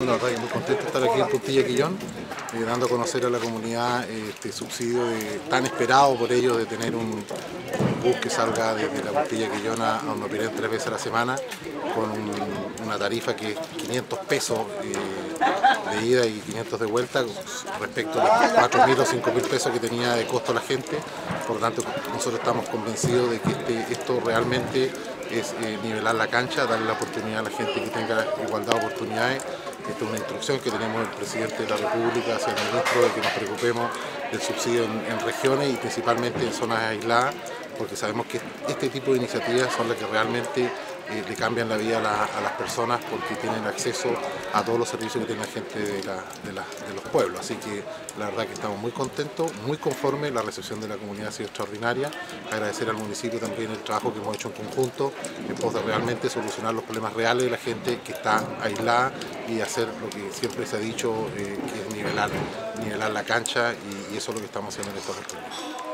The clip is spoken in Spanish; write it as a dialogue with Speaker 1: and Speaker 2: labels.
Speaker 1: La verdad que muy contento de estar aquí en Puntilla Quillón, dando a conocer a la comunidad este subsidio tan esperado por ellos de tener un bus que salga desde la Puntilla Quillón a Hornopiren 3 veces a la semana, con una tarifa que es 500 pesos de ida y 500 de vuelta, respecto a los 4.000 o 5.000 pesos que tenía de costo la gente. Por lo tanto, nosotros estamos convencidos de que esto realmente es nivelar la cancha, darle la oportunidad a la gente que tenga igualdad de oportunidades. Esta es una instrucción que tenemos del presidente de la República hacia el ministro de que nos preocupemos del subsidio en regiones y principalmente en zonas aisladas, porque sabemos que este tipo de iniciativas son las que realmente le cambian la vida a las personas, porque tienen acceso a todos los servicios que tiene la gente de los pueblos. Así que la verdad que estamos muy contentos, muy conformes, la recepción de la comunidad ha sido extraordinaria. Agradecer al municipio también el trabajo que hemos hecho en conjunto en pos de realmente solucionar los problemas reales de la gente que está aislada y hacer lo que siempre se ha dicho, que es nivelar la cancha, y eso es lo que estamos haciendo en esta oportunidad.